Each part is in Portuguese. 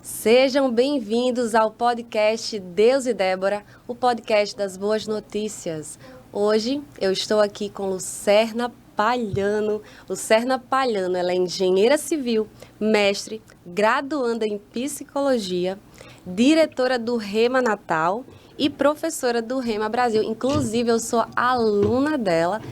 Sejam bem-vindos ao podcast Deus e Débora, o podcast das boas notícias. Hoje eu estou aqui com Lucerna Palhano. Lucerna Palhano, ela é engenheira civil, mestre, graduanda em psicologia, diretora do Rema Natal e professora do Rema Brasil. Inclusive, eu sou aluna dela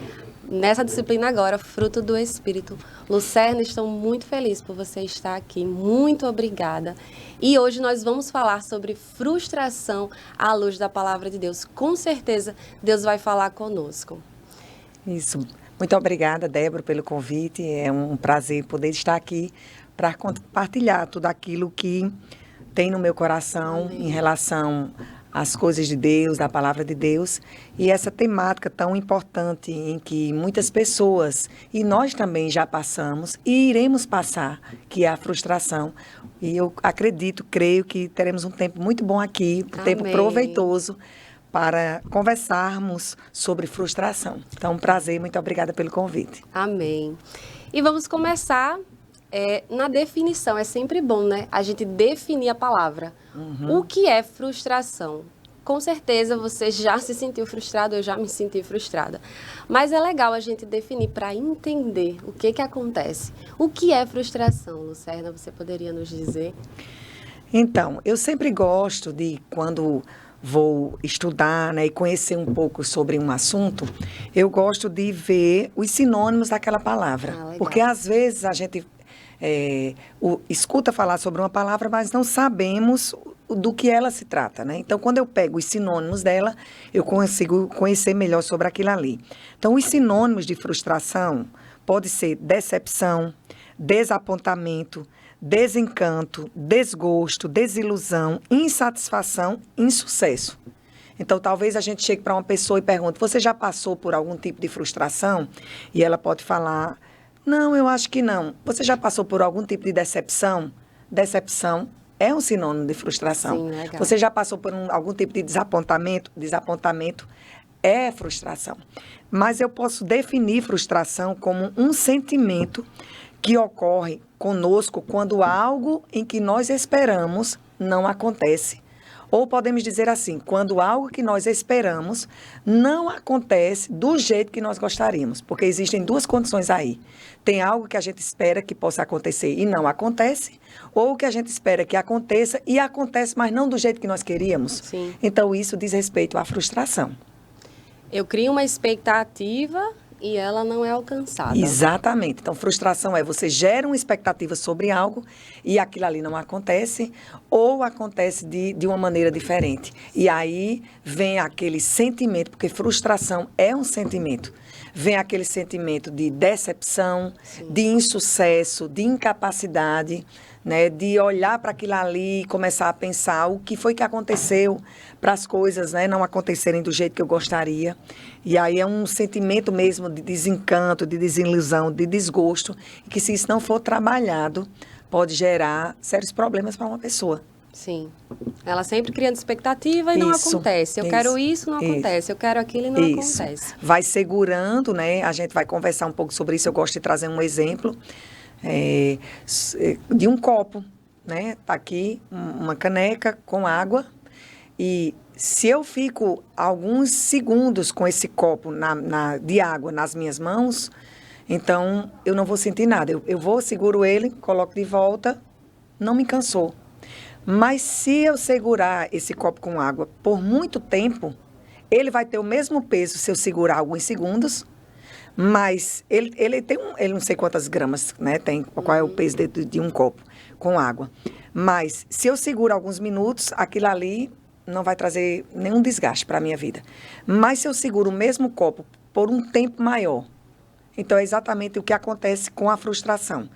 nessa disciplina agora, Fruto do Espírito. Lucerna, estou muito feliz por você estar aqui. Muito obrigada. E hoje nós vamos falar sobre frustração à luz da Palavra de Deus. Com certeza, Deus vai falar conosco. Isso. Muito obrigada, Débora, pelo convite. É um prazer poder estar aqui para compartilhar tudo aquilo que tem no meu coração. Amém. Em relação às coisas de Deus, da Palavra de Deus. E essa temática tão importante em que muitas pessoas, e nós também já passamos e iremos passar, que é a frustração. E eu acredito, creio que teremos um tempo muito bom aqui, um tempo proveitoso para conversarmos sobre frustração. Então, um prazer, muito obrigada pelo convite. Amém. E vamos começar na definição. É sempre bom, né? A gente definir a palavra. O que é frustração? Com certeza você já se sentiu frustrado, eu já me senti frustrada. Mas é legal a gente definir para entender o que acontece. O que é frustração, Lucerna? Você poderia nos dizer? Então, eu sempre gosto de, quando vou estudar, né, e conhecer um pouco sobre um assunto, eu gosto de ver os sinônimos daquela palavra. Porque às vezes a gente escuta falar sobre uma palavra, mas não sabemos do que ela se trata, né? Então, quando eu pego os sinônimos dela, eu consigo conhecer melhor sobre aquilo ali. Então, os sinônimos de frustração pode ser decepção, desapontamento, desencanto, desgosto, desilusão, insatisfação, insucesso. Então, talvez a gente chegue para uma pessoa e pergunte: você já passou por algum tipo de frustração? E ela pode falar: não, eu acho que não. Você já passou por algum tipo de decepção? Decepção é um sinônimo de frustração. Sim, legal. Você já passou por algum tipo de desapontamento? Desapontamento é frustração. Mas eu posso definir frustração como um sentimento que ocorre conosco quando algo em que nós esperamos não acontece. Ou podemos dizer assim, quando algo que nós esperamos não acontece do jeito que nós gostaríamos. Porque existem duas condições aí. Tem algo que a gente espera que possa acontecer e não acontece, ou que a gente espera que aconteça e acontece, mas não do jeito que nós queríamos. Sim. Então, isso diz respeito à frustração. Eu crio uma expectativa e ela não é alcançada. Exatamente. Então, frustração é você gera uma expectativa sobre algo e aquilo ali não acontece ou acontece de uma maneira diferente. E aí vem aquele sentimento, porque frustração é um sentimento. Vem aquele sentimento de decepção, sim, de insucesso, de incapacidade, né, de olhar para aquilo ali e começar a pensar o que foi que aconteceu para as coisas, né, não acontecerem do jeito que eu gostaria. E aí é um sentimento mesmo de desencanto, de desilusão, de desgosto, e que se isso não for trabalhado, pode gerar sérios problemas para uma pessoa. Sim. Ela sempre criando expectativa e não acontece. Eu quero isso, não acontece. Eu quero aquilo e não acontece. Vai segurando, né? A gente vai conversar um pouco sobre isso. Eu gosto de trazer um exemplo de um copo, né? Tá aqui uma caneca com água e se eu fico alguns segundos com esse copo de água nas minhas mãos, então eu não vou sentir nada. Eu vou, seguro ele, coloco de volta, não me cansou. Mas se eu segurar esse copo com água por muito tempo, ele vai ter o mesmo peso se eu segurar alguns segundos, mas ele tem ele não sei quantas gramas, né, tem, qual é o peso de um copo com água. Mas se eu seguro alguns minutos, aquilo ali não vai trazer nenhum desgaste para a minha vida. Mas se eu seguro o mesmo copo por um tempo maior, então é exatamente o que acontece com a frustração.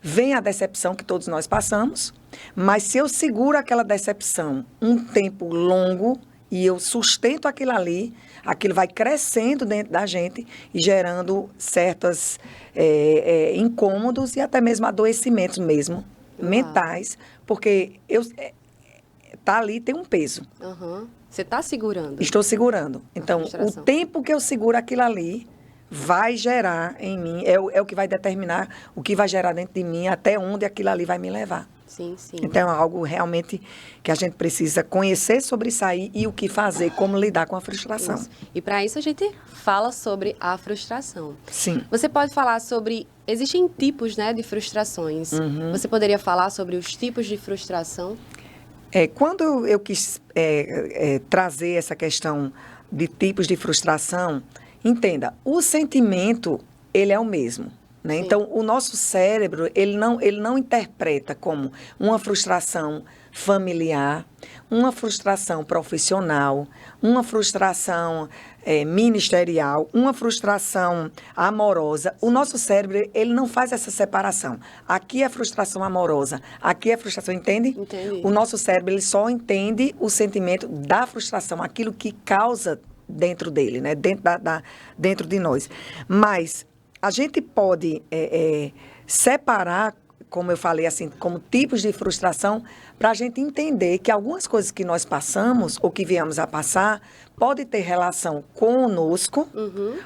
Vem a decepção que todos nós passamos, mas se eu seguro aquela decepção um tempo longo e eu sustento aquilo ali, aquilo vai crescendo dentro da gente e gerando certos incômodos e até mesmo adoecimentos mesmo, mentais, porque tá ali, tem um peso. Você está segurando. Estou segurando. Então, o tempo que eu seguro aquilo ali vai gerar em mim, é o que vai determinar o que vai gerar dentro de mim, até onde aquilo ali vai me levar. Sim, sim. Então, é algo realmente que a gente precisa conhecer sobre isso aí e o que fazer, como lidar com a frustração. Isso. E para isso a gente fala sobre a frustração. Sim. Você pode falar sobre... Existem tipos, né, de frustrações. Você poderia falar sobre os tipos de frustração? Quando eu quis trazer essa questão de tipos de frustração, entenda, o sentimento, ele é o mesmo. Né? Então, o nosso cérebro, ele não interpreta como uma frustração familiar, uma frustração profissional, uma frustração ministerial, uma frustração amorosa. O nosso cérebro, ele não faz essa separação. Aqui é frustração amorosa, aqui é frustração, entende? Entendi. O nosso cérebro, ele só entende o sentimento da frustração, aquilo que causa dentro dele, né? Dentro de nós. Mas a gente pode separar, como eu falei, assim, como tipos de frustração, para a gente entender que algumas coisas que nós passamos ou que viemos a passar pode ter relação conosco,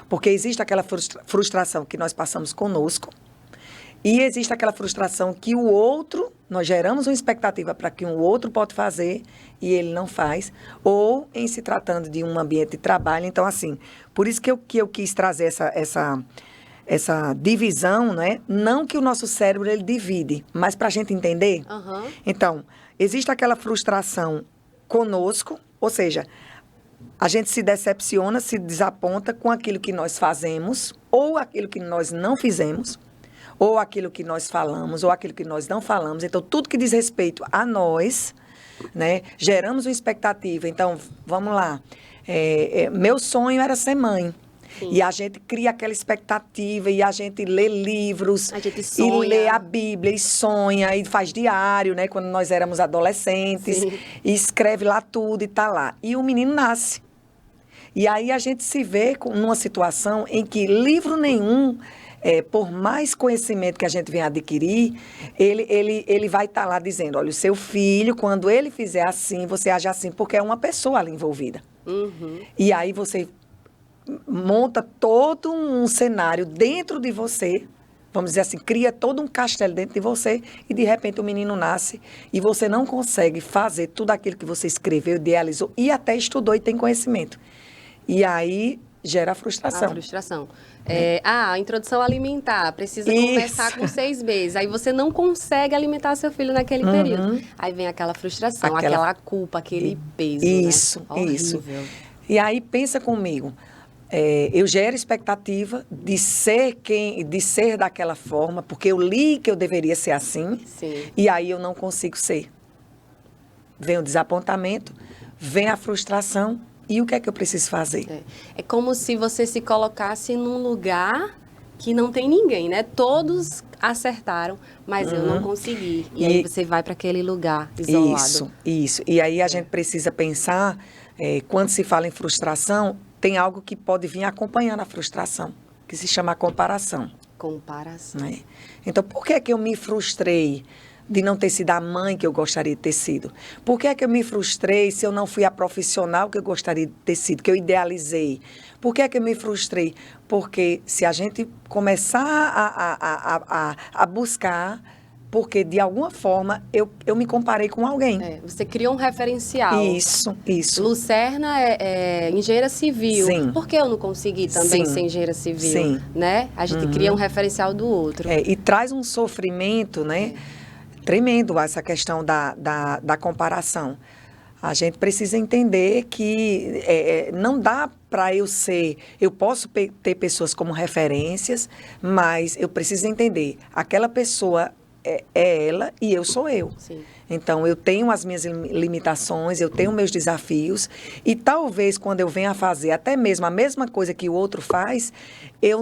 porque existe aquela frustração que nós passamos conosco, e existe aquela frustração que o outro, nós geramos uma expectativa para que um outro pode fazer e ele não faz, ou em se tratando de um ambiente de trabalho. Então, assim, por isso que eu quis trazer essa divisão, né? Não que o nosso cérebro ele divide, mas para a gente entender. Então, existe aquela frustração conosco, ou seja, a gente se decepciona, se desaponta com aquilo que nós fazemos, ou aquilo que nós não fizemos, ou aquilo que nós falamos, ou aquilo que nós não falamos. Então, tudo que diz respeito a nós, né? Geramos uma expectativa. Então, vamos lá. Meu sonho era ser mãe. Sim. E a gente cria aquela expectativa e a gente lê livros, a gente sonha. E lê a Bíblia e sonha e faz diário, né? Quando nós éramos adolescentes. Sim. E escreve lá tudo e tá lá. E o menino nasce. E aí a gente se vê numa situação em que livro nenhum, por mais conhecimento que a gente venha adquirir, ele vai estar lá dizendo, olha, o seu filho, quando ele fizer assim, você age assim, porque é uma pessoa ali envolvida. E aí você monta todo um cenário dentro de você, vamos dizer assim, cria todo um castelo dentro de você e de repente o menino nasce e você não consegue fazer tudo aquilo que você escreveu, idealizou e até estudou e tem conhecimento. E aí gera a frustração. A frustração. A introdução alimentar, precisa começar com 6 meses. Aí você não consegue alimentar seu filho naquele período. Aí vem aquela frustração, aquela culpa, aquele peso, isso, né? Isso. E aí pensa comigo. Eu gero expectativa de ser daquela forma, porque eu li que eu deveria ser assim. Sim. E aí eu não consigo ser. Vem o desapontamento, vem a frustração, e o que é que eu preciso fazer? É como se você se colocasse num lugar que não tem ninguém, né? Todos acertaram, mas eu não consegui. E aí você vai para aquele lugar isolado. Isso. E aí a gente precisa pensar, quando se fala em frustração, tem algo que pode vir acompanhando a frustração, que se chama comparação. Comparação. Né? Então, por que é que eu me frustrei de não ter sido a mãe que eu gostaria de ter sido? Por que é que eu me frustrei se eu não fui a profissional que eu gostaria de ter sido, que eu idealizei? Por que é que eu me frustrei? Porque se a gente começar a buscar, porque de alguma forma eu me comparei com alguém. Você criou um referencial. Isso. Lucerna é engenheira civil. Sim. Por que eu não consegui também ser engenheira civil? Sim. Né? A gente cria um referencial do outro. E traz um sofrimento, né? Tremendo essa questão da comparação. A gente precisa entender que não dá para eu posso ter pessoas como referências, mas eu preciso entender, aquela pessoa é ela e eu sou eu. Sim. Então, eu tenho as minhas limitações, eu tenho meus desafios e talvez quando eu venha a fazer até mesmo a mesma coisa que o outro faz, eu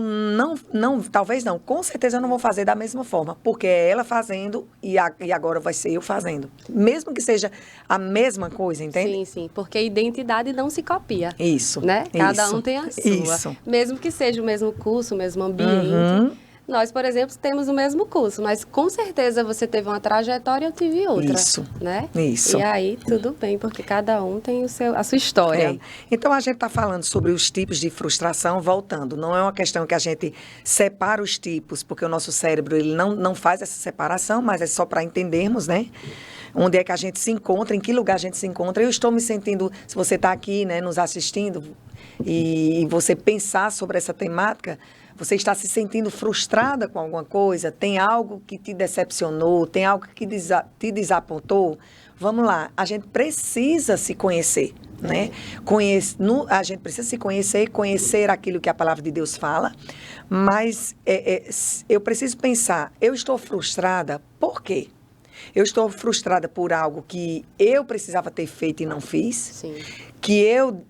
talvez não, com certeza eu não vou fazer da mesma forma, porque é ela fazendo e agora vai ser eu fazendo. Mesmo que seja a mesma coisa, entende? Sim, porque identidade não se copia. Isso. Né? Cada um tem a sua. Isso. Mesmo que seja o mesmo curso, o mesmo ambiente. Nós, por exemplo, temos o mesmo curso, mas com certeza você teve uma trajetória e eu tive outra. Isso, né? isso. E aí, tudo bem, porque cada um tem a sua história. Então, a gente está falando sobre os tipos de frustração, voltando. Não é uma questão que a gente separa os tipos, porque o nosso cérebro ele não faz essa separação, mas é só para entendermos, né? Onde é que a gente se encontra, em que lugar a gente se encontra. Eu estou me sentindo, se você está aqui, né, nos assistindo, e você pensar sobre essa temática, você está se sentindo frustrada com alguma coisa? Tem algo que te decepcionou? Tem algo que te desapontou? Vamos lá, a gente precisa se conhecer, né? A gente precisa se conhecer, conhecer aquilo que a palavra de Deus fala, mas eu preciso pensar, eu estou frustrada por quê? Eu estou frustrada por algo que eu precisava ter feito e não fiz. Sim. Que eu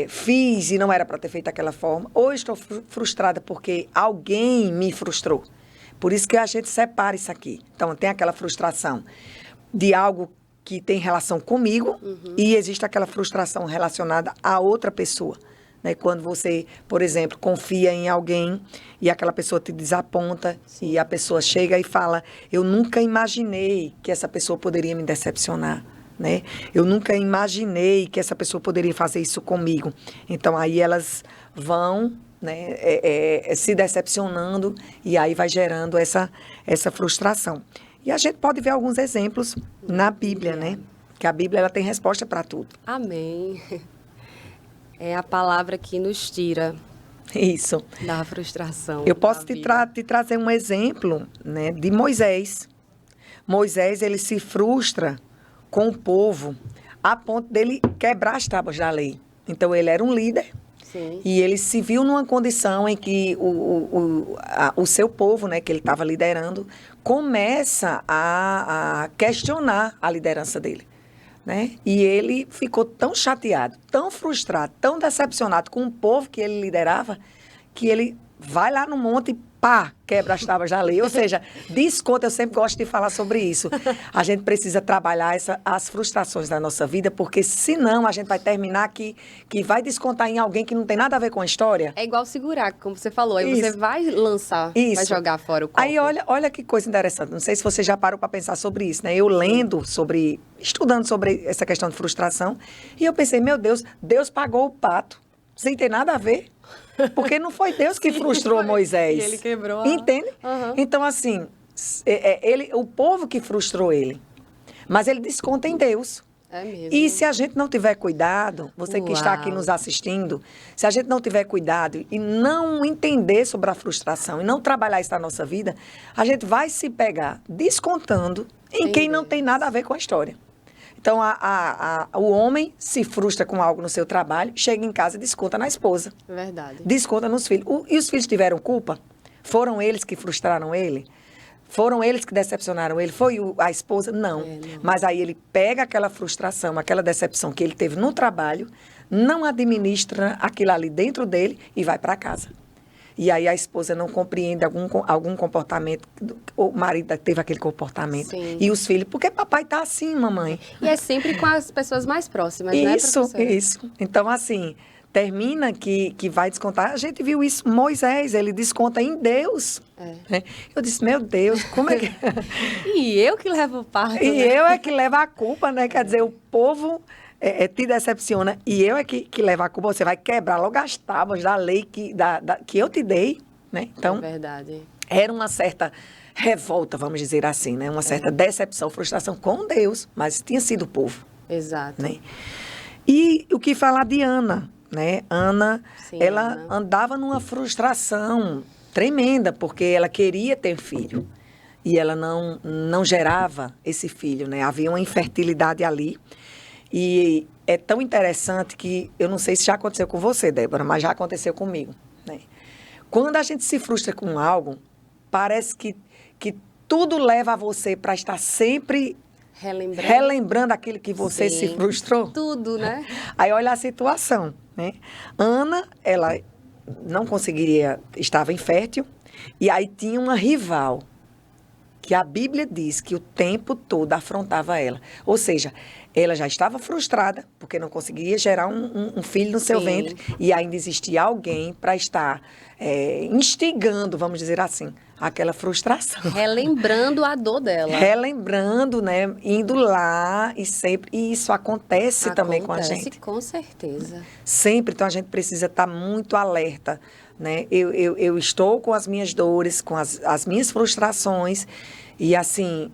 fiz e não era para ter feito daquela forma. Ou estou frustrada porque alguém me frustrou. Por isso que a gente separa isso aqui. Então, tem aquela frustração de algo que tem relação comigo e existe aquela frustração relacionada a outra pessoa. Né? Quando você, por exemplo, confia em alguém e aquela pessoa te desaponta. Sim. E a pessoa chega e fala, eu nunca imaginei que essa pessoa poderia me decepcionar. Né? Eu nunca imaginei que essa pessoa poderia fazer isso comigo. Então, aí elas vão, né, se decepcionando e aí vai gerando essa frustração. E a gente pode ver alguns exemplos na Bíblia, né? Que a Bíblia ela tem resposta para tudo. Amém. É a palavra que nos tira isso. Da frustração. Eu posso te trazer um exemplo, né, de Moisés. Moisés, ele se frustra com o povo a ponto dele quebrar as tábuas da lei. Então, ele era um líder. Sim. E ele se viu numa condição em que o seu povo, né, que ele estava liderando, começa a questionar a liderança dele. Né? E ele ficou tão chateado, tão frustrado, tão decepcionado com o povo que ele liderava, que ele vai lá no monte e pá, quebra as tábuas da lei. Ou seja, desconta, eu sempre gosto de falar sobre isso. A gente precisa trabalhar as frustrações da nossa vida, porque senão a gente vai terminar que vai descontar em alguém que não tem nada a ver com a história. É igual segurar, como você falou. Aí isso. Você vai lançar, isso. vai jogar fora o copo. Aí olha que coisa interessante. Não sei se você já parou para pensar sobre isso, né? Eu lendo estudando sobre essa questão de frustração, e eu pensei, meu Deus, Deus pagou o pato, sem ter nada a ver. Porque não foi Deus que frustrou Moisés. E ele quebrou. Entende? Uhum. Então, assim, o povo que frustrou ele. Mas ele desconta em Deus. É mesmo. E se a gente não tiver cuidado, você que está aqui nos assistindo, se a gente não tiver cuidado e não entender sobre a frustração e não trabalhar isso na nossa vida, a gente vai se pegar descontando em quem não tem nada a ver com a história. Então, o homem se frustra com algo no seu trabalho, chega em casa e desconta na esposa. Verdade. Desconta nos filhos. E os filhos tiveram culpa? Foram eles que frustraram ele? Foram eles que decepcionaram ele? Foi a esposa? Não. Não. Mas aí ele pega aquela frustração, aquela decepção que ele teve no trabalho, não administra aquilo ali dentro dele e vai para casa. E aí a esposa não compreende algum comportamento, o marido teve aquele comportamento. Sim. E os filhos, por que papai tá assim, mamãe? E é sempre com as pessoas mais próximas, né, professora? Isso. Então, assim, termina que vai descontar. A gente viu isso, Moisés, ele desconta em Deus. Né? Eu disse, meu Deus, como é que... E eu que levo parte, E né? eu é que levo a culpa, né? Quer dizer, o povo... te decepciona e eu é que levo a culpa, você vai quebrar logo as tábuas da lei que eu te dei, né? Então, é verdade. Era uma certa revolta, vamos dizer assim, né? Uma certa decepção, frustração com Deus, mas tinha sido o povo. Exato. Né? E o que falar de Ana, né? Ana, Sim, ela Ana. andava numa frustração tremenda, porque ela queria ter filho e ela não gerava esse filho, né? Havia uma infertilidade ali. E é tão interessante que, eu não sei se já aconteceu com você, Débora, mas já aconteceu comigo. Né? Quando a gente se frustra com algo, parece que tudo leva a você para estar sempre relembrando aquilo que você se frustrou. Tudo, né? Aí olha a situação. Né? Ana, ela não conseguiria, estava infértil, e aí tinha uma rival. que a Bíblia diz que o tempo todo afrontava ela. Ou seja, ela já estava frustrada, porque não conseguia gerar um filho no seu Sim. ventre, e ainda existia alguém para estar instigando, vamos dizer assim, aquela frustração. Relembrando a dor dela. Relembrando, né? Indo lá e sempre. E isso acontece também com a gente. Com certeza. Sempre, então a gente precisa estar muito alerta, né? Eu estou com as minhas dores, com as minhas frustrações, e assim,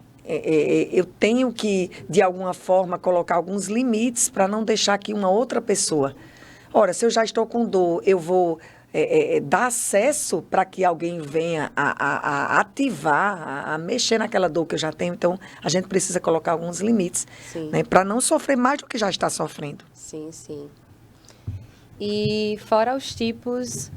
eu tenho que, de alguma forma, colocar alguns limites para não deixar que uma outra pessoa. Ora, se eu já estou com dor, eu vou dar acesso para que alguém venha a ativar, a mexer naquela dor que eu já tenho. Então, a gente precisa colocar alguns limites, né? Para não sofrer mais do que já está sofrendo. Sim, sim. E fora os tipos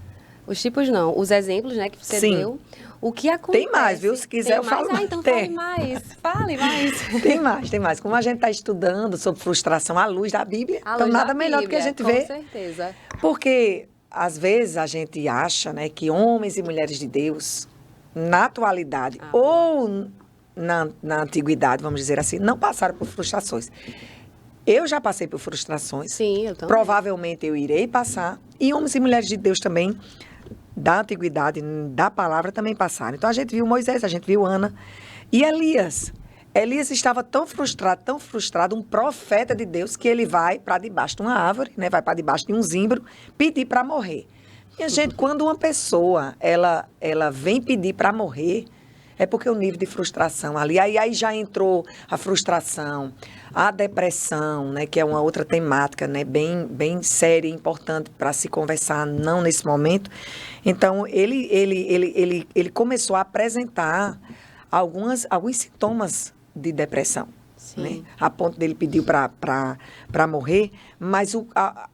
não, os exemplos, né, que você deu, o que acontece... Tem mais, viu? Se quiser eu falo mais. Então fale mais, fale mais. Tem mais. Como a gente está estudando sobre frustração à luz da Bíblia, então nada melhor do que a gente ver. Com certeza. Porque, às vezes, a gente acha, né, que homens e mulheres de Deus, na atualidade ou na antiguidade, vamos dizer assim, não passaram por frustrações. Eu já passei por frustrações. Sim, eu também. Provavelmente eu irei passar. E homens e mulheres de Deus também, da antiguidade, da palavra, também passaram. Então, a gente viu Moisés, a gente viu Ana e Elias. Elias estava tão frustrado, um profeta de Deus, que ele vai para debaixo de uma árvore, né, vai para debaixo de um zimbro, pedir para morrer. Minha gente, quando uma pessoa, ela vem pedir para morrer, é porque o nível de frustração ali, aí já entrou a frustração, a depressão, né, que é uma outra temática, né, bem séria e importante para se conversar, não nesse momento. Então, ele começou a apresentar alguns sintomas de depressão, né, a ponto dele pediu para morrer, mas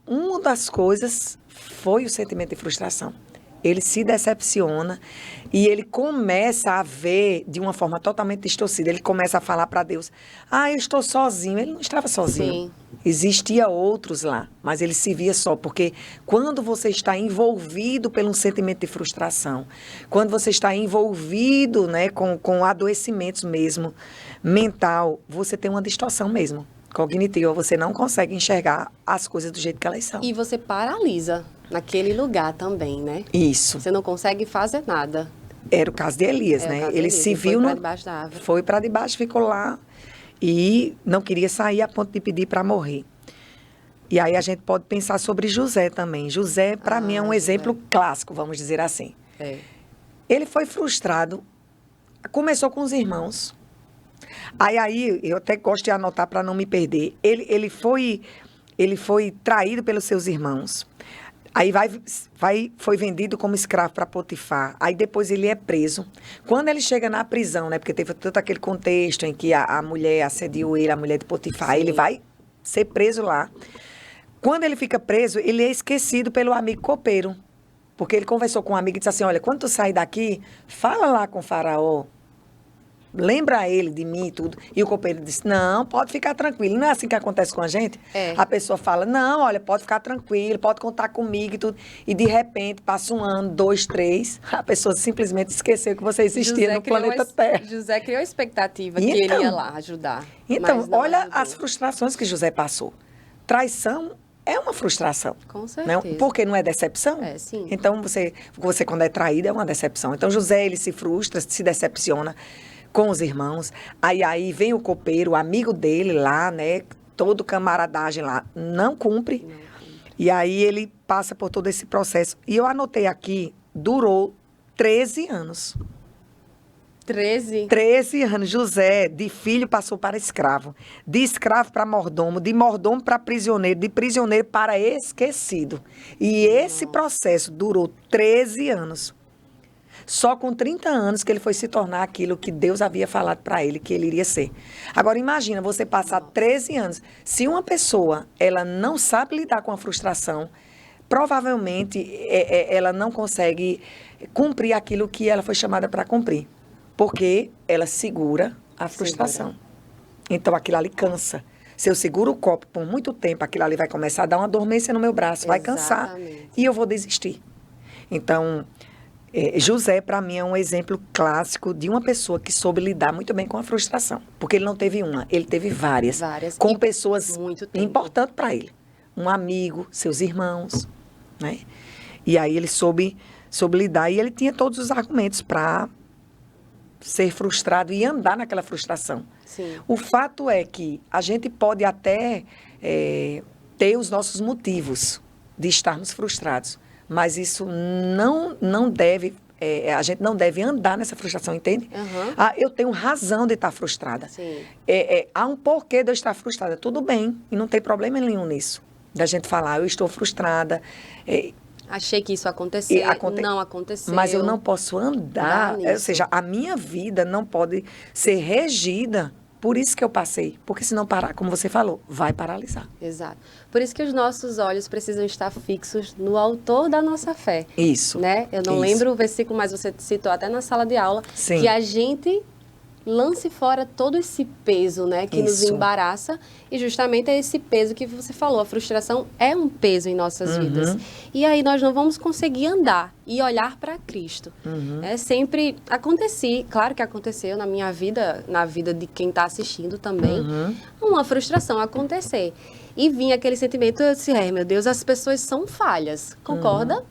uma das coisas foi o sentimento de frustração. Ele se decepciona e ele começa a ver de uma forma totalmente distorcida. Ele começa a falar para Deus, eu estou sozinho. Ele não estava sozinho. Sim. Existia outros lá, mas ele se via só. Porque quando você está envolvido pelo sentimento de frustração, quando você está envolvido, né, com adoecimentos mesmo, mental, você tem uma distorção mesmo. Cognitiva, você não consegue enxergar as coisas do jeito que elas são. E você paralisa naquele lugar também, né? Isso. Você não consegue fazer nada. Era o caso de Elias, né? Ele se viu... Foi para debaixo da árvore. Foi para debaixo, ficou lá e não queria sair a ponto de pedir para morrer. E aí a gente pode pensar sobre José também. José, para mim, é um exemplo clássico, vamos dizer assim. Ele foi frustrado, começou com os irmãos. Aí eu até gosto de anotar para não me perder. Ele foi traído pelos seus irmãos. Aí foi vendido como escravo para Potifar. Aí depois ele é preso. Quando ele chega na prisão, né? Porque teve todo aquele contexto em que a mulher assediou ele, a mulher de Potifar. Ele vai ser preso lá. Quando ele fica preso, ele é esquecido pelo amigo copeiro. Porque ele conversou com um amigo e disse assim, olha, quando tu sair daqui, fala lá com o faraó. Lembra ele de mim e tudo. E o copeiro disse, não, pode ficar tranquilo. Não é assim que acontece com a gente? A pessoa fala, não, olha, pode ficar tranquilo, pode contar comigo e tudo. E de repente, passa 1 ano, 2, 3, a pessoa simplesmente esqueceu que você existia no planeta Terra. José criou a expectativa que ele ia lá ajudar. Então, olha as frustrações que José passou. Traição é uma frustração. Com certeza. Né? Porque não é decepção? Sim. Então, você quando é traído, é uma decepção. Então, José, ele se frustra, se decepciona com os irmãos. Aí vem o copeiro, o amigo dele lá, né? Todo camaradagem lá, não cumpre. E aí ele passa por todo esse processo. E eu anotei aqui, durou 13 anos. 13? 13 anos. José, de filho, passou para escravo. De escravo para mordomo, de mordomo para prisioneiro, de prisioneiro para esquecido. E esse processo durou 13 anos. Só com 30 anos que ele foi se tornar aquilo que Deus havia falado para ele que ele iria ser. Agora, imagina você passar 13 anos. Se uma pessoa ela não sabe lidar com a frustração, provavelmente ela não consegue cumprir aquilo que ela foi chamada para cumprir. Porque ela segura a frustração. Então, aquilo ali cansa. Se eu seguro o copo por muito tempo, aquilo ali vai começar a dar uma dormência no meu braço, vai cansar e eu vou desistir. Então... José, para mim, é um exemplo clássico de uma pessoa que soube lidar muito bem com a frustração. Porque ele não teve uma, ele teve várias. Várias. Com E pessoas muito tempo. importantes para ele. Um amigo, seus irmãos, né? E aí ele soube lidar e ele tinha todos os argumentos para ser frustrado e andar naquela frustração. Sim. O fato é que a gente pode até ter os nossos motivos de estarmos frustrados, mas isso não deve, a gente não deve andar nessa frustração, entende? Uhum. Eu tenho razão de estar frustrada. Sim. Há um porquê de eu estar frustrada. Tudo bem, e não tem problema nenhum nisso. Da gente falar, eu estou frustrada. Achei que isso ia acontecer, não aconteceu. Mas eu não posso andar, ou seja, a minha vida não pode ser regida por isso que eu passei. Porque se não parar, como você falou, vai paralisar. Exato. Por isso que os nossos olhos precisam estar fixos no autor da nossa fé. Isso. Né? Eu não lembro o versículo, mas você citou até na sala de aula, Sim. que a gente lance fora todo esse peso, né, que nos embaraça, e justamente é esse peso que você falou, a frustração é um peso em nossas vidas. E aí nós não vamos conseguir andar e olhar para Cristo. É sempre claro que aconteceu na minha vida, na vida de quem está assistindo também, uma frustração acontecer. E vinha aquele sentimento, eu disse, meu Deus, as pessoas são falhas, concorda?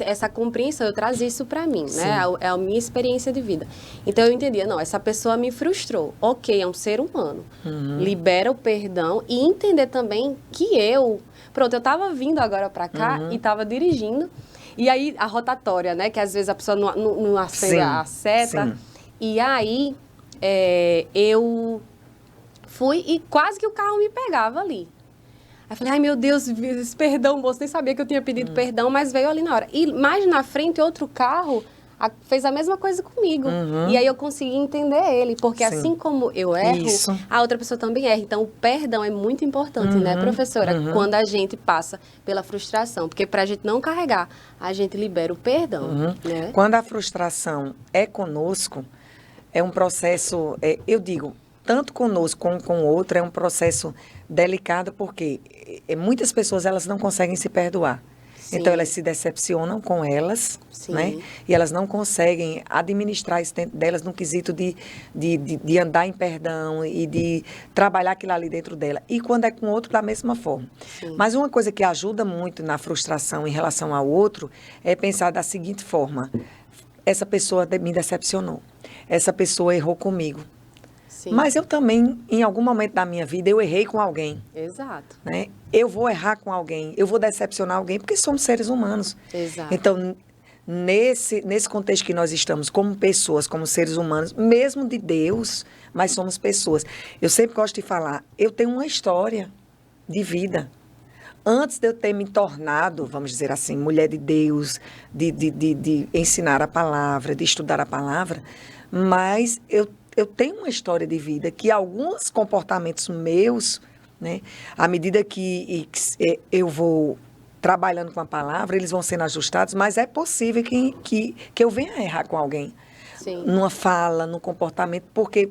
Essa compreensão, eu trago isso para mim, né? É a minha experiência de vida. Então eu entendia, não, essa pessoa me frustrou. Ok, é um ser humano. Libera o perdão e entender também que Pronto, eu estava vindo agora para cá e estava dirigindo. E aí, a rotatória, né? Que às vezes a pessoa não acende a seta. Sim. E aí, eu fui e quase que o carro me pegava ali. Aí eu falei, ai meu Deus, perdão, moço, nem sabia que eu tinha pedido perdão, mas veio ali na hora. E mais na frente, outro carro fez a mesma coisa comigo. E aí eu consegui entender ele, porque assim como eu erro, a outra pessoa também erra. Então o perdão é muito importante, né, professora? Quando a gente passa pela frustração, porque para a gente não carregar, a gente libera o perdão. Né? Quando a frustração é conosco, é um processo, eu digo, tanto conosco como com o outro, é um processo delicado, porque muitas pessoas elas não conseguem se perdoar. Sim. Então, elas se decepcionam com elas, né? E elas não conseguem administrar isso dentro delas no quesito de andar em perdão e de trabalhar aquilo ali dentro dela. E quando é com o outro, da mesma forma. Sim. Mas uma coisa que ajuda muito na frustração em relação ao outro é pensar da seguinte forma: essa pessoa me decepcionou, essa pessoa errou comigo. Sim. Mas eu também, em algum momento da minha vida, eu errei com alguém. Exato. Né? Eu vou errar com alguém, eu vou decepcionar alguém, porque somos seres humanos. Exato. Então, nesse contexto que nós estamos, como pessoas, como seres humanos, mesmo de Deus, mas somos pessoas. Eu sempre gosto de falar, eu tenho uma história de vida. Antes de eu ter me tornado, vamos dizer assim, mulher de Deus, de ensinar a palavra, de estudar a palavra, mas eu tenho uma história de vida que alguns comportamentos meus, né, à medida que eu vou trabalhando com a palavra, eles vão sendo ajustados, mas é possível que eu venha a errar com alguém. Sim. Numa fala, num comportamento, porque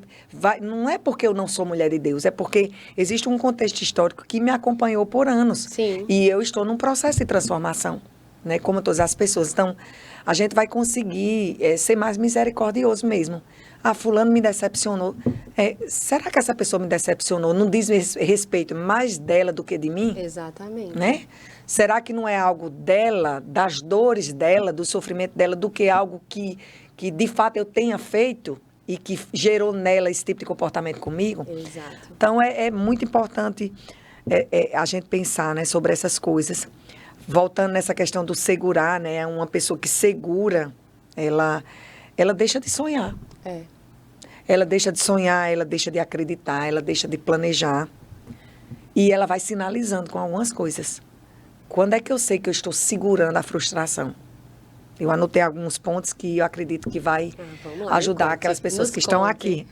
não é porque eu não sou mulher de Deus, é porque existe um contexto histórico que me acompanhou por anos. Sim. E eu estou num processo de transformação, né, como todas as pessoas. Então, a gente vai conseguir ser mais misericordioso mesmo. Fulano me decepcionou. Será que essa pessoa me decepcionou? Não diz respeito mais dela do que de mim? Exatamente. Né? Será que não é algo dela, das dores dela, do sofrimento dela, do que algo que de fato eu tenha feito e que gerou nela esse tipo de comportamento comigo? Exato. Então, é muito importante a gente pensar, né, sobre essas coisas. Voltando nessa questão do segurar, né? Uma pessoa que segura, ela deixa de sonhar. Ela deixa de sonhar, ela deixa de acreditar, ela deixa de planejar. E ela vai sinalizando com algumas coisas. Quando é que eu sei que eu estou segurando a frustração? Eu anotei alguns pontos que eu acredito que vai ajudar aquelas pessoas que estão aqui.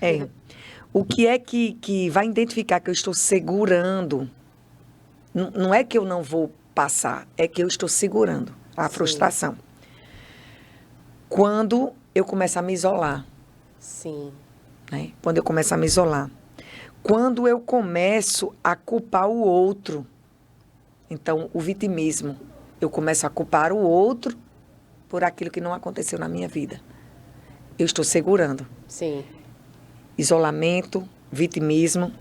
O que é que vai identificar que eu estou segurando? Não é que eu não vou passar, é que eu estou segurando a frustração. Quando eu começo a me isolar. Sim. Né? Quando eu começo a me isolar. Quando eu começo a culpar o outro. Então, o vitimismo. Eu começo a culpar o outro por aquilo que não aconteceu na minha vida. Eu estou segurando. Sim. Isolamento, vitimismo,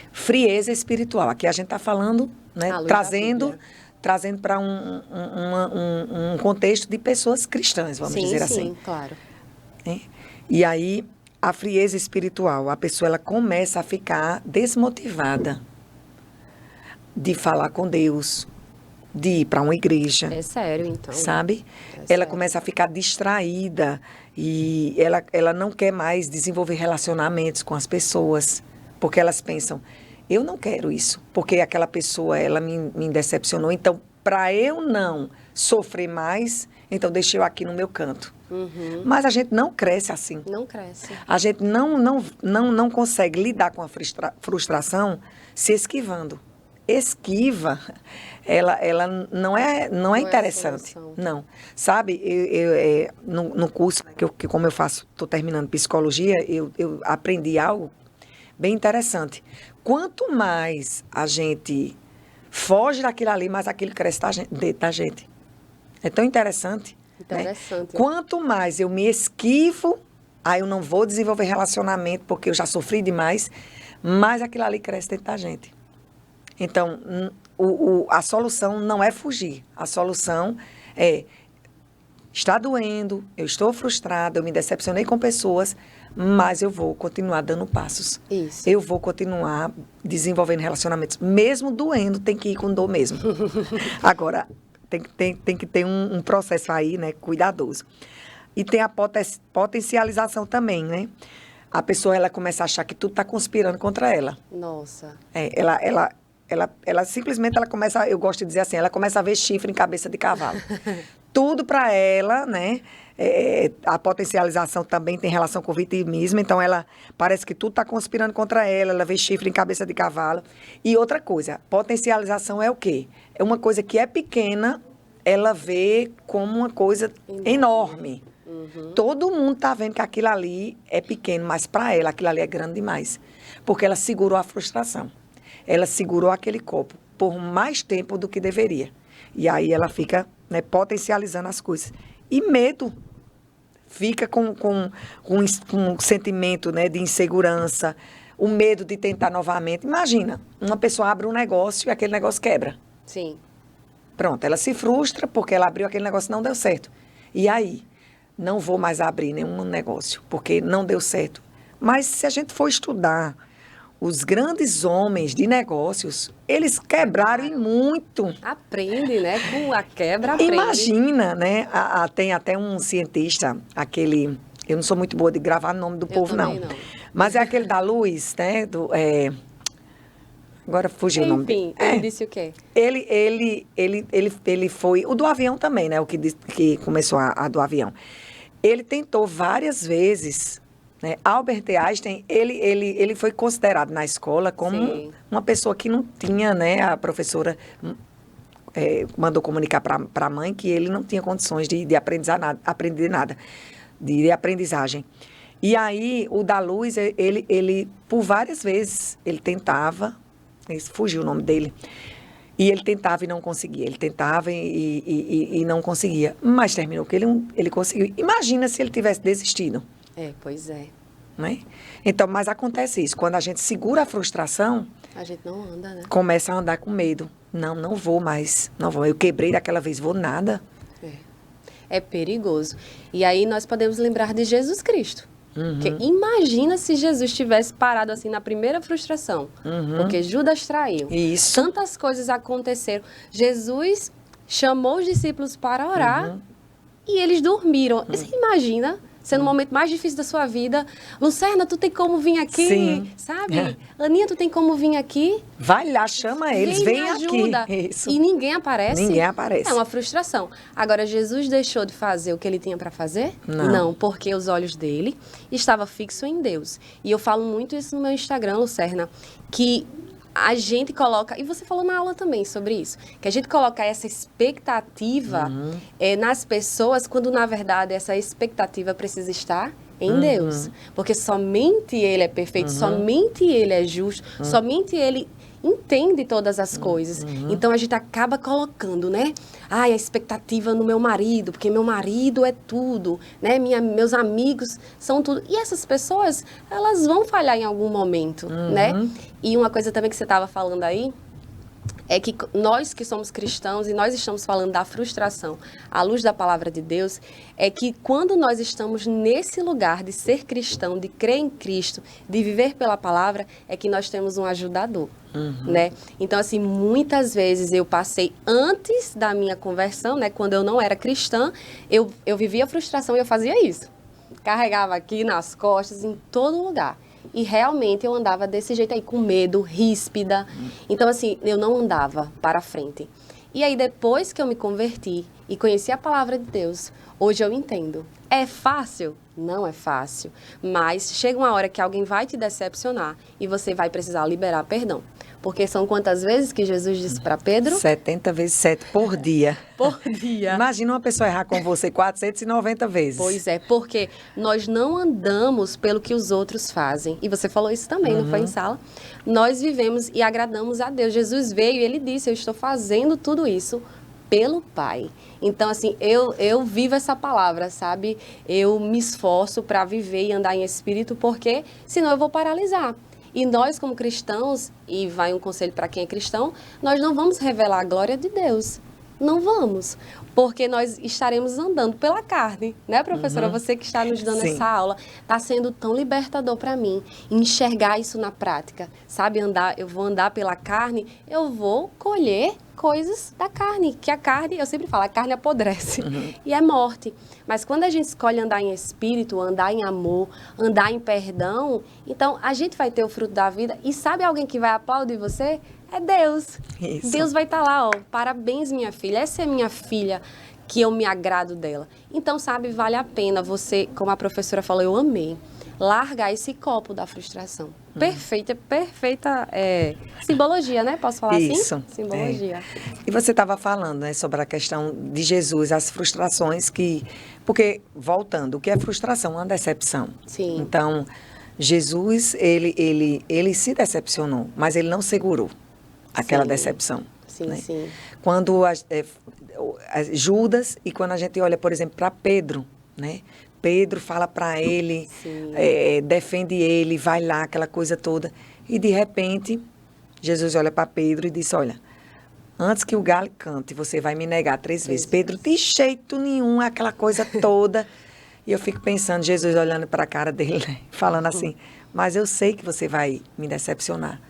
frieza espiritual. Aqui a gente está falando, né, trazendo para um contexto de pessoas cristãs, vamos dizer assim. Sim, claro. E aí, a frieza espiritual, a pessoa ela começa a ficar desmotivada de falar com Deus, de ir para uma igreja. É sério, então. Sabe? Ela sério. começa a ficar distraída e ela não quer mais desenvolver relacionamentos com as pessoas, porque elas pensam, eu não quero isso, porque aquela pessoa, ela me decepcionou, então, para eu não sofrer mais, então deixa eu aqui no meu canto. Uhum. Mas a gente não cresce assim. Não cresce. A gente não consegue lidar com a frustração se esquivando. Esquiva, ela não é interessante. Não. Sabe, no curso que como eu faço, estou terminando psicologia, eu aprendi algo bem interessante. Quanto mais a gente foge daquilo ali, mais aquilo cresce dentro da gente. É tão interessante. Interessante. Né? Quanto mais eu me esquivo, aí eu não vou desenvolver relacionamento, porque eu já sofri demais, mais aquilo ali cresce dentro da gente. Então, a solução não é fugir. A solução é, está doendo, eu estou frustrada, eu me decepcionei com pessoas, mas eu vou continuar dando passos. Isso. Eu vou continuar desenvolvendo relacionamentos. Mesmo doendo, tem que ir com dor mesmo. Agora, tem que ter um processo aí, né, cuidadoso. E tem a potencialização também, né? A pessoa, ela começa a achar que tudo está conspirando contra ela. Nossa. Ela simplesmente, ela começa, eu gosto de dizer assim, ela começa a ver chifre em cabeça de cavalo. Tudo para ela, né? A potencialização também tem relação com o vitimismo, então ela parece que tudo está conspirando contra ela, ela vê chifre em cabeça de cavalo. E outra coisa, potencialização é o quê? É uma coisa que é pequena, ela vê como uma coisa enorme. Uhum. Todo mundo está vendo que aquilo ali é pequeno, mas para ela aquilo ali é grande demais. Porque ela segurou a frustração. Ela segurou aquele copo por mais tempo do que deveria. E aí ela fica, né, potencializando as coisas. E medo. Fica com um sentimento, né, de insegurança, o medo de tentar novamente. Imagina, uma pessoa abre um negócio e aquele negócio quebra. Sim. Pronto, ela se frustra porque ela abriu aquele negócio e não deu certo. E aí? Não vou mais abrir nenhum negócio, porque não deu certo. Mas se a gente for estudar, os grandes homens de negócios, eles quebraram e muito. Aprende, né? Com a quebra, aprende. Imagina, né? Tem até um cientista, aquele... Eu não sou muito boa de gravar o nome do povo, não. Mas é aquele da luz, né? Agora fugiu o nome dele. Enfim, ele disse o quê? Ele foi... O do avião também, né? O que começou a do avião. Ele tentou várias vezes... Né? Albert Einstein, ele foi considerado na escola como uma pessoa que não tinha, né? A professora mandou comunicar para a mãe que ele não tinha condições de aprender nada, de aprendizagem. E aí, o da luz, ele por várias vezes, ele tentava, fugiu o nome dele, e ele tentava e não conseguia, ele tentava e não conseguia, mas terminou que ele conseguiu. Imagina se ele tivesse desistido. Pois é. Né? Então, mas acontece isso. Quando a gente segura a frustração... A gente não anda, né? Começa a andar com medo. Não vou mais. Não vou. Eu quebrei daquela vez, vou nada. É perigoso. E aí nós podemos lembrar de Jesus Cristo. Uhum. Porque imagina se Jesus tivesse parado assim na primeira frustração. Uhum. Porque Judas traiu. Isso. Tantas coisas aconteceram. Jesus chamou os discípulos para orar e eles dormiram. Você imagina... Sendo o momento mais difícil da sua vida. Lucerna, tu tem como vir aqui? Sim. Sabe? Aninha, tu tem como vir aqui? Vai lá, chama eles, vem ajuda. Aqui. Isso. E ninguém aparece? Ninguém aparece. É uma frustração. Agora, Jesus deixou de fazer o que ele tinha para fazer? Não, porque os olhos dele estavam fixos em Deus. E eu falo muito isso no meu Instagram, Lucerna, que a gente coloca, e você falou na aula também sobre isso, que a gente coloca essa expectativa nas pessoas, quando na verdade essa expectativa precisa estar em Deus. Porque somente Ele é perfeito, somente Ele é justo, somente Ele entende todas as coisas. Então a gente acaba colocando, né? Ai, a expectativa no meu marido, porque meu marido é tudo, né? Meus amigos são tudo. E essas pessoas, elas vão falhar em algum momento, né? E uma coisa também que você estava falando aí, é que nós que somos cristãos e nós estamos falando da frustração à luz da palavra de Deus, é que quando nós estamos nesse lugar de ser cristão, de crer em Cristo, de viver pela palavra, é que nós temos um ajudador, né? Então, assim, muitas vezes eu passei antes da minha conversão, né? Quando eu não era cristã, eu vivia a frustração e eu fazia isso. Carregava aqui nas costas, em todo lugar. E realmente eu andava desse jeito aí, com medo, ríspida. Então, assim, eu não andava para frente. E aí, depois que eu me converti e conheci a palavra de Deus, hoje eu entendo. É fácil? Não é fácil. Mas chega uma hora que alguém vai te decepcionar e você vai precisar liberar perdão. Porque são quantas vezes que Jesus disse para Pedro? 70 vezes 7 por dia. Por dia. Imagina uma pessoa errar com você 490 vezes. Pois é, porque nós não andamos pelo que os outros fazem. E você falou isso também, não foi em sala? Nós vivemos e agradamos a Deus. Jesus veio e ele disse, eu estou fazendo tudo isso pelo Pai. Então, assim, eu vivo essa palavra, sabe? Eu me esforço para viver e andar em espírito, porque senão eu vou paralisar. E nós, como cristãos, e vai um conselho para quem é cristão, nós não vamos revelar a glória de Deus. Não vamos, porque nós estaremos andando pela carne, né, professora? Você que está nos dando essa aula, está sendo tão libertador para mim, enxergar isso na prática, sabe? Eu vou andar pela carne, eu vou colher coisas da carne, que a carne, eu sempre falo, a carne apodrece e é morte. Mas quando a gente escolhe andar em espírito, andar em amor, andar em perdão, então a gente vai ter o fruto da vida. E sabe alguém que vai aplaudir você? É Deus. Isso. Deus vai estar lá, ó, parabéns, minha filha, essa é minha filha, que eu me agrado dela. Então, sabe, vale a pena você, como a professora falou, eu amei, largar esse copo da frustração. Perfeita simbologia, né? Posso falar assim? Isso. Simbologia. É. E você estava falando, né, sobre a questão de Jesus, as frustrações que... Porque, voltando, o que é frustração? Uma decepção. Sim. Então, Jesus, ele se decepcionou, mas ele não segurou aquela decepção. Sim, né? sim. Quando Judas, e quando a gente olha, por exemplo, para Pedro, né? Pedro fala para ele, defende ele, vai lá, aquela coisa toda. E, de repente, Jesus olha para Pedro e diz, olha, antes que o galo cante, você vai me negar 3 vezes. Pedro, de jeito nenhum, aquela coisa toda. E eu fico pensando, Jesus olhando para a cara dele, né? Falando assim, mas eu sei que você vai me decepcionar.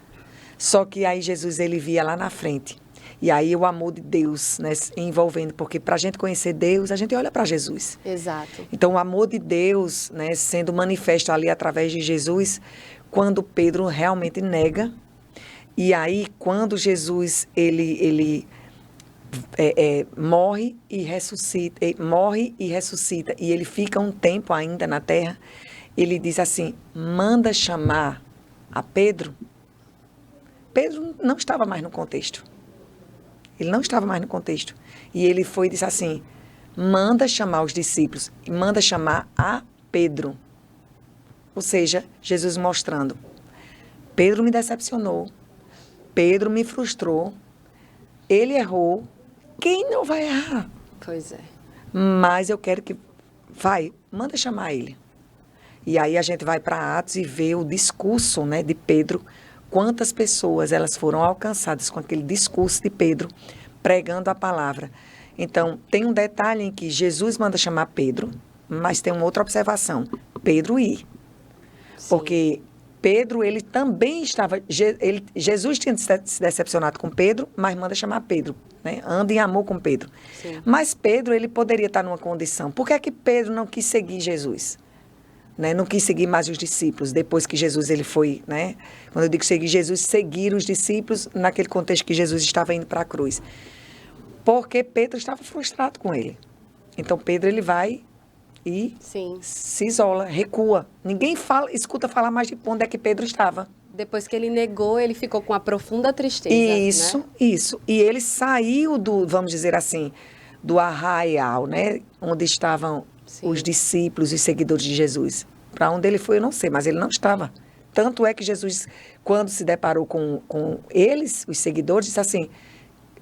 Só que aí Jesus, ele via lá na frente. E aí o amor de Deus, né, envolvendo, porque para a gente conhecer Deus, a gente olha para Jesus. Exato. Então, o amor de Deus, né, sendo manifesto ali através de Jesus, quando Pedro realmente nega, e aí quando Jesus, ele morre e ressuscita, e ele fica um tempo ainda na terra, ele diz assim, manda chamar a Pedro. Pedro não estava mais no contexto. Ele não estava mais no contexto. E ele foi e disse assim, manda chamar os discípulos, e manda chamar a Pedro. Ou seja, Jesus mostrando, Pedro me decepcionou, Pedro me frustrou, ele errou, quem não vai errar? Pois é. Mas eu quero que, manda chamar ele. E aí a gente vai para Atos e vê o discurso, né, de Pedro, quantas pessoas elas foram alcançadas com aquele discurso de Pedro, pregando a palavra. Então, tem um detalhe em que Jesus manda chamar Pedro, mas tem uma outra observação, Pedro ir. Sim. Porque Pedro, ele também estava... Jesus tinha se decepcionado com Pedro, mas manda chamar Pedro, né? Anda em amor com Pedro. Sim. Mas Pedro, ele poderia estar numa condição. Por que é que Pedro não quis seguir Jesus? Né? Não quis seguir mais os discípulos, depois que Jesus ele foi, né? Quando eu digo seguir Jesus, seguir os discípulos naquele contexto que Jesus estava indo para a cruz. Porque Pedro estava frustrado com ele. Então Pedro ele vai e se isola, recua. Ninguém escuta falar mais de onde é que Pedro estava. Depois que ele negou, ele ficou com uma profunda tristeza. Isso, né? Isso. E ele saiu do, vamos dizer assim, do arraial, né? Onde estavam os discípulos e seguidores de Jesus. Para onde ele foi, eu não sei, mas ele não estava Tanto é que Jesus, quando se deparou com eles, os seguidores, disse assim,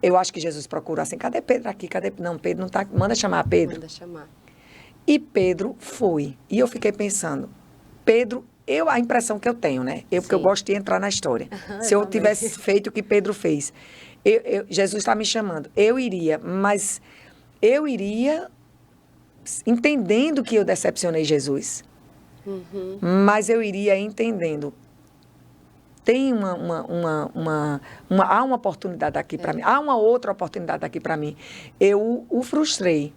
eu acho que Jesus procurou assim, cadê Pedro aqui? Cadê? Não, Pedro não está, manda chamar Pedro. Manda chamar. E Pedro foi. E eu fiquei pensando, Pedro, a impressão que eu tenho, né? Porque eu Sim. gosto de entrar na história. Se eu também. tivesse feito o que Pedro fez, Jesus está me chamando, eu iria, mas eu iria entendendo que eu decepcionei Jesus. Mas eu iria entendendo. Tem há uma oportunidade aqui para mim, há uma outra oportunidade aqui para mim. Eu o frustrei,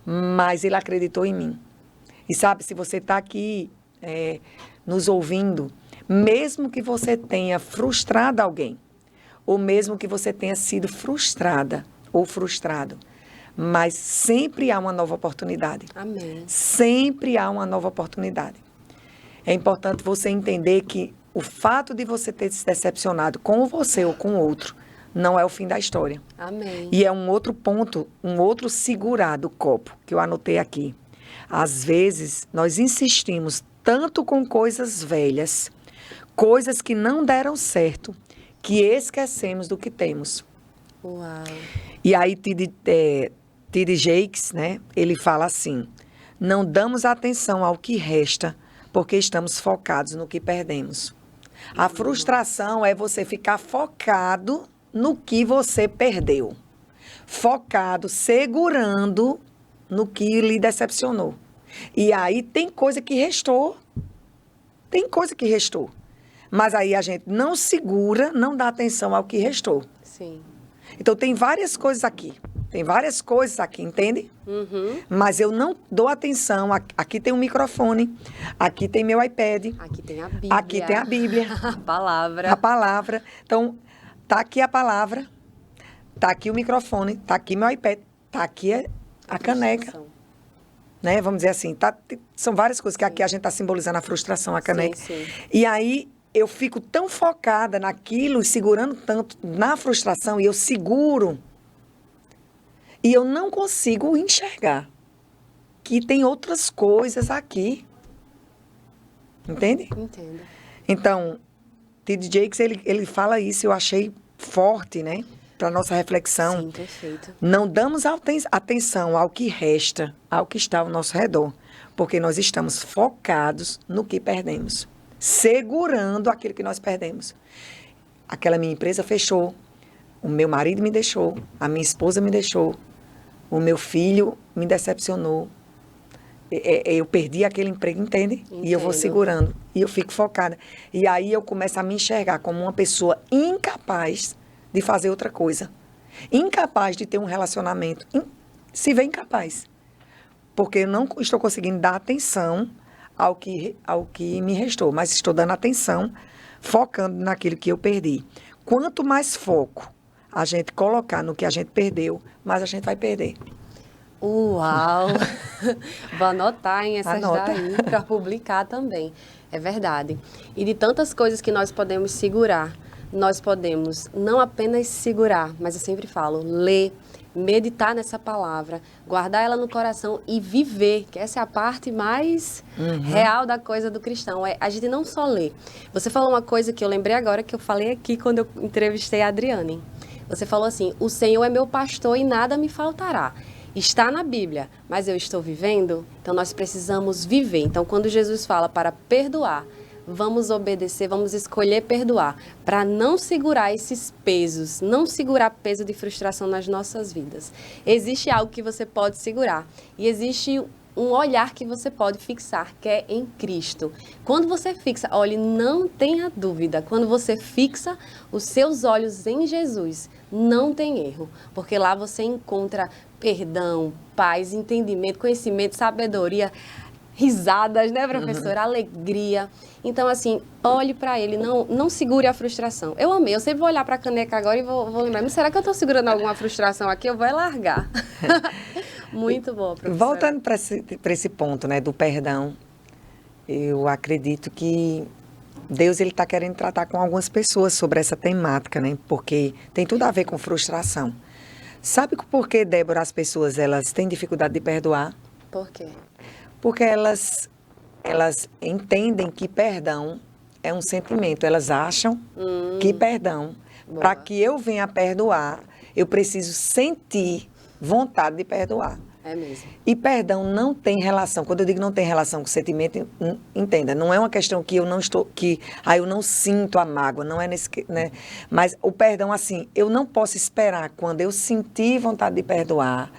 mas ele acreditou em mim. E sabe, se você está aqui nos ouvindo, mesmo que você tenha frustrado alguém, ou mesmo que você tenha sido frustrada ou frustrado, mas sempre há uma nova oportunidade. Amém. Sempre há uma nova oportunidade. É importante você entender que o fato de você ter se decepcionado com você ou com outro não é o fim da história. Amém. E é um outro ponto, um outro segurar do copo que eu anotei aqui. Às vezes, nós insistimos tanto com coisas velhas, coisas que não deram certo, que esquecemos do que temos. Uau. E aí, T.D. Jakes, né, ele fala assim, não damos atenção ao que resta, porque estamos focados no que perdemos. A frustração é você ficar focado no que você perdeu. Focado, segurando no que lhe decepcionou. E aí tem coisa que restou. Tem coisa que restou. Mas aí a gente não segura, não dá atenção ao que restou. Sim. Então tem várias coisas aqui. Tem várias coisas aqui, entende? Mas eu não dou atenção. Aqui tem um microfone, aqui tem meu iPad. Aqui tem a Bíblia. Aqui tem a Bíblia. A palavra. A palavra. Então, tá aqui a palavra, tá aqui o microfone, tá aqui meu iPad, tá aqui a caneca. Né? Vamos dizer assim, são várias coisas que aqui a gente está simbolizando a frustração, a caneca. Sim, sim. E aí eu fico tão focada naquilo, segurando tanto na frustração, e eu seguro. E eu não consigo enxergar que tem outras coisas aqui. Entende? Entendo. Então, T.D. Jakes, ele fala isso, eu achei forte, né? Para nossa reflexão. Sim, perfeito. Não damos atenção ao que resta, ao que está ao nosso redor, porque nós estamos focados no que perdemos, segurando aquilo que nós perdemos. Aquela minha empresa fechou, o meu marido me deixou, a minha esposa me deixou, o meu filho me decepcionou. Eu perdi aquele emprego, entende? Entendo. E eu vou segurando, e eu fico focada. E aí eu começo a me enxergar como uma pessoa incapaz de fazer outra coisa. Incapaz de ter um relacionamento. Se vê incapaz. Porque eu não estou conseguindo dar atenção ao que me restou, mas estou dando atenção, focando naquilo que eu perdi. Quanto mais foco a gente colocar no que a gente perdeu, mais a gente vai perder. Uau! Vou anotar essas Anota. daí para publicar também. É verdade. E de tantas coisas que nós podemos segurar, nós podemos não apenas segurar, mas eu sempre falo, ler, meditar nessa palavra, guardar ela no coração e viver, que essa é a parte mais real da coisa do cristão. É a gente não só ler. Você falou uma coisa que eu lembrei agora, que eu falei aqui quando eu entrevistei a Adriane. Você falou assim, o Senhor é meu pastor e nada me faltará. Está na Bíblia, mas eu estou vivendo? Então nós precisamos viver. Então quando Jesus fala para perdoar, vamos obedecer, vamos escolher perdoar, para não segurar esses pesos, não segurar peso de frustração nas nossas vidas. Existe algo que você pode segurar e existe um olhar que você pode fixar, que é em Cristo. Quando você fixa, olhe, não tenha dúvida, quando você fixa os seus olhos em Jesus, não tem erro, porque lá você encontra perdão, paz, entendimento, conhecimento, sabedoria, risadas, né, professora? Alegria. Então, assim, olhe para ele, não segure a frustração. Eu amei, eu sempre vou olhar para a caneca agora e vou lembrar, mas será que eu estou segurando alguma frustração aqui? Eu vou largar. Muito boa, professora. Voltando para esse ponto, né, do perdão, eu acredito que Deus ele está querendo tratar com algumas pessoas sobre essa temática, né, porque tem tudo a ver com frustração. Sabe por que, Débora, as pessoas elas têm dificuldade de perdoar? Por quê? Porque elas entendem que perdão é um sentimento. Elas acham que perdão, para que eu venha perdoar, eu preciso sentir vontade de perdoar. É mesmo. E perdão não tem relação. Quando eu digo não tem relação com sentimento, entenda, não é uma questão que eu não estou, eu não sinto a mágoa, não é nesse, né? Mas o perdão, assim, eu não posso esperar quando eu sentir vontade de perdoar,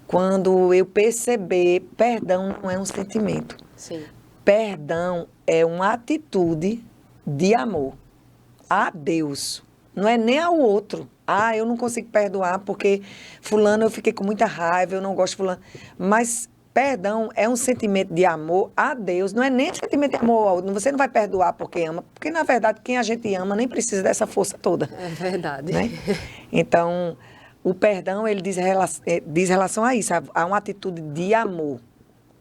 quando eu perceber, perdão não é um sentimento. Sim. Perdão é uma atitude de amor a Deus, não é nem ao outro. Eu não consigo perdoar porque fulano eu fiquei com muita raiva, eu não gosto de fulano. Mas perdão é um sentimento de amor a Deus, não é nem sentimento de amor ao outro. Você não vai perdoar porque ama, porque na verdade quem a gente ama nem precisa dessa força toda. É verdade. Né? Então, o perdão, ele diz relação a isso, a uma atitude de amor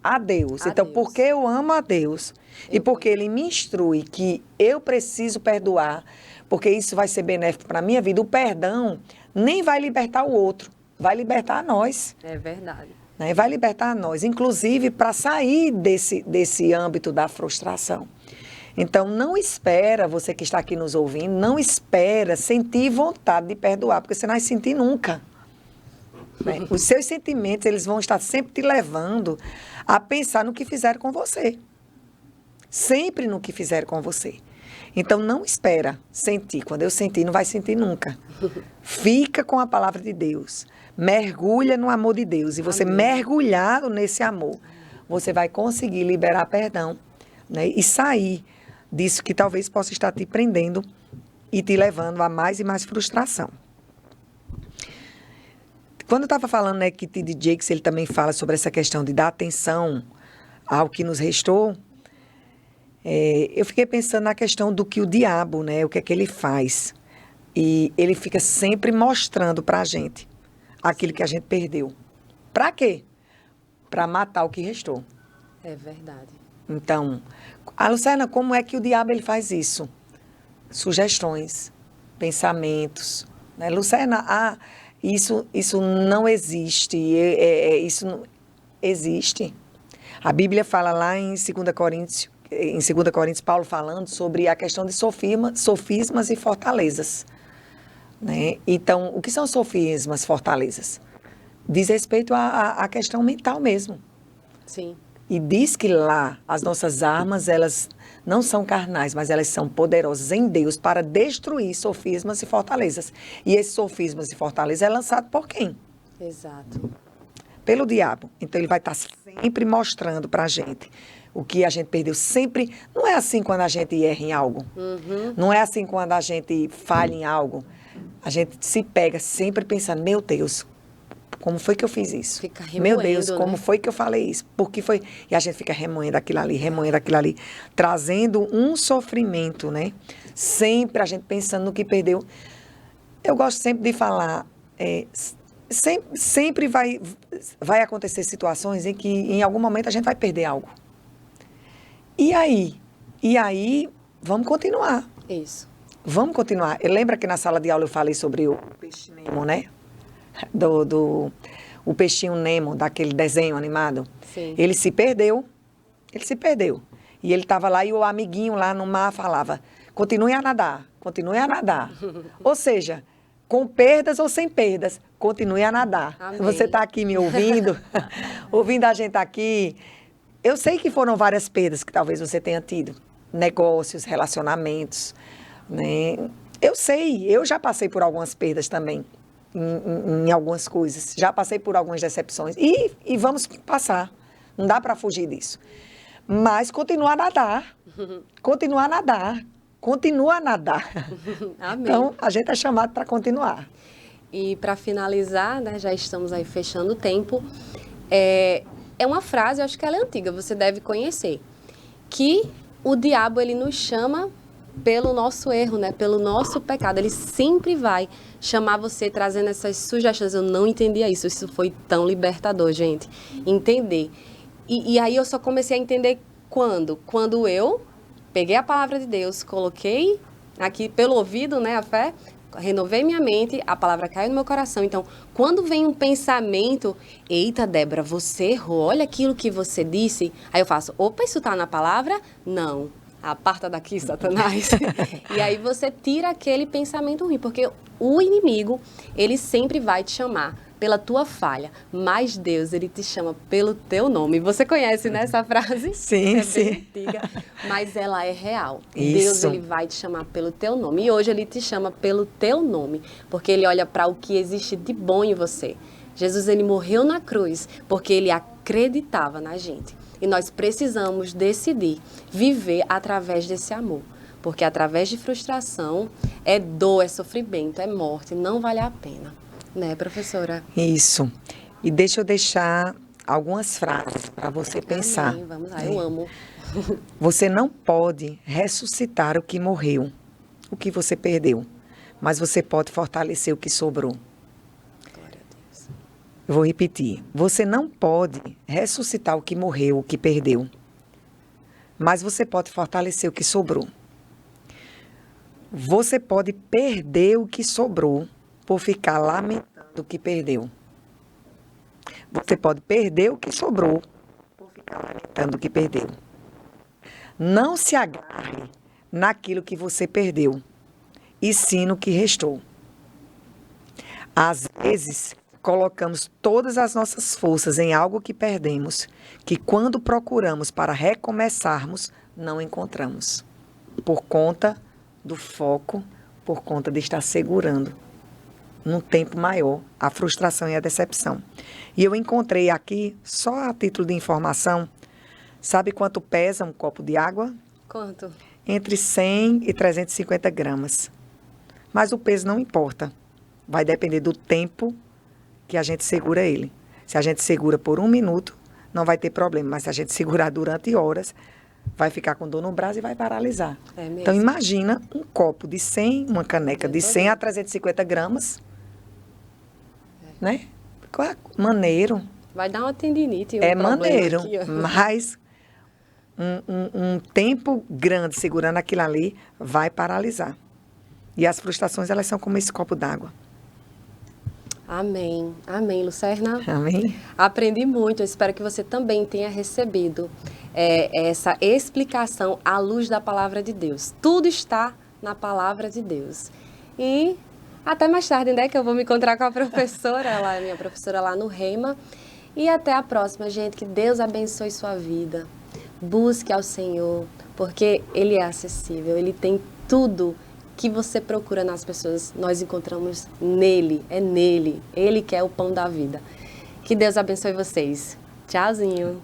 a Deus. Então, porque eu amo a Deus e porque Ele me instrui que eu preciso perdoar, porque isso vai ser benéfico para a minha vida, o perdão nem vai libertar o outro, vai libertar a nós. É verdade. Né? Vai libertar a nós, inclusive para sair desse âmbito da frustração. Então, não espera, você que está aqui nos ouvindo, não espera sentir vontade de perdoar, porque você não vai sentir nunca. Né? Os seus sentimentos, eles vão estar sempre te levando a pensar no que fizeram com você. Sempre no que fizeram com você. Então, não espera sentir. Quando eu sentir, não vai sentir nunca. Fica com a palavra de Deus. Mergulha no amor de Deus. E você mergulhado nesse amor, você vai conseguir liberar perdão, né? E sair disso que talvez possa estar te prendendo e te levando a mais e mais frustração. Quando eu estava falando, né, que T.D. Jakes, ele também fala sobre essa questão de dar atenção ao que nos restou, eu fiquei pensando na questão do que o diabo, né, o que é que ele faz. E ele fica sempre mostrando para a gente aquilo que a gente perdeu. Para quê? Para matar o que restou. É verdade. Então, Luciana, como é que o diabo ele faz isso? Sugestões, pensamentos. Né? Luciana, isso não existe. Isso não existe. A Bíblia fala lá em 2 Coríntios, Paulo falando sobre a questão de sofismas e fortalezas. Né? Então, o que são sofismas, fortalezas? Diz respeito à questão mental mesmo. Sim. E diz que lá as nossas armas, elas não são carnais, mas elas são poderosas em Deus para destruir sofismas e fortalezas. E esses sofismas e fortalezas é lançado por quem? Exato. Pelo diabo. Então ele vai estar sempre mostrando para a gente o que a gente perdeu. Sempre, não é assim quando a gente erra em algo. Não é assim quando a gente falha em algo. A gente se pega sempre pensando, meu Deus, como foi que eu fiz isso? Fica remoendo, meu Deus, como foi que eu falei isso? Por que foi? E a gente fica remoendo aquilo ali, trazendo um sofrimento, né? Sempre a gente pensando no que perdeu. Eu gosto sempre de falar, sempre vai acontecer situações em que em algum momento a gente vai perder algo. E aí, vamos continuar. Isso. Vamos continuar. Lembra que na sala de aula eu falei sobre o peixe Nemo, né? O peixinho Nemo, daquele desenho animado. Sim. Ele se perdeu. E ele estava lá e o amiguinho lá no mar falava, continue a nadar. Ou seja, com perdas ou sem perdas, continue a nadar. Amém. Você está aqui me ouvindo, ouvindo a gente aqui. Eu sei que foram várias perdas que talvez você tenha tido. Negócios, relacionamentos, né? Eu sei, eu já passei por algumas perdas também. Em algumas coisas. Já passei por algumas decepções. E vamos passar. Não dá para fugir disso. Mas continuar a nadar. Continua a nadar. Amém. Então, a gente é chamado para continuar. E para finalizar, né, já estamos aí fechando o tempo, é uma frase, eu acho que ela é antiga, você deve conhecer, que o diabo, ele nos chama pelo nosso erro, né, pelo nosso pecado. Ele sempre vai chamar você trazendo essas sugestões. Eu não entendia isso, isso foi tão libertador, gente, entender. E aí eu só comecei a entender quando eu peguei a palavra de Deus, coloquei aqui pelo ouvido, né, a fé, renovei minha mente, a palavra caiu no meu coração. Então, quando vem um pensamento, eita, Débora, você errou, olha aquilo que você disse. Aí eu faço, opa, isso está na palavra? Não. aparta daqui, Satanás. E aí você tira aquele pensamento ruim, porque o inimigo, ele sempre vai te chamar pela tua falha, mas Deus, ele te chama pelo teu nome. Você conhece, né, essa frase? Sim, é sim. bem antiga, mas ela é real. Isso. Deus, ele vai te chamar pelo teu nome. E hoje ele te chama pelo teu nome, porque ele olha para o que existe de bom em você. Jesus, ele morreu na cruz porque ele acreditava na gente. E nós precisamos decidir viver através desse amor. Porque através de frustração, é dor, é sofrimento, é morte, não vale a pena. Né, professora? Isso. E deixa eu deixar algumas frases para você pensar. Amém. Vamos lá, eu amo. Você não pode ressuscitar o que morreu, o que você perdeu, mas você pode fortalecer o que sobrou. Glória a Deus. Eu vou repetir. Você não pode ressuscitar o que morreu, o que perdeu, mas você pode fortalecer o que sobrou. Você pode perder o que sobrou por ficar lamentando o que perdeu. Você pode perder o que sobrou por ficar lamentando o que perdeu. Não se agarre naquilo que você perdeu, e sim no que restou. Às vezes, colocamos todas as nossas forças em algo que perdemos, que quando procuramos para recomeçarmos, não encontramos. Por conta do foco, por conta de estar segurando num tempo maior a frustração e a decepção. E eu encontrei aqui, só a título de informação, sabe quanto pesa um copo de água? Quanto? Entre 100 e 350 gramas. Mas o peso não importa. Vai depender do tempo que a gente segura ele. Se a gente segura por 1 minuto, não vai ter problema. Mas se a gente segurar durante horas, vai ficar com dor no braço e vai paralisar. É mesmo. Então, imagina um copo de 100, uma caneca de 100 a 350 gramas. Né? Maneiro. Vai dar uma tendinite. É maneiro, aqui, mas um tempo grande segurando aquilo ali vai paralisar. E as frustrações, elas são como esse copo d'água. Amém. Amém, Lucerna. Amém? Aprendi muito. Eu espero que você também tenha recebido essa explicação à luz da palavra de Deus. Tudo está na palavra de Deus. E até mais tarde, né? Que eu vou me encontrar com a professora, ela é minha professora lá no Rema. E até a próxima, gente. Que Deus abençoe sua vida. Busque ao Senhor, porque Ele é acessível. Ele tem tudo que você procura nas pessoas. Nós encontramos nele. É nele. Ele que é o pão da vida. Que Deus abençoe vocês. Tchauzinho.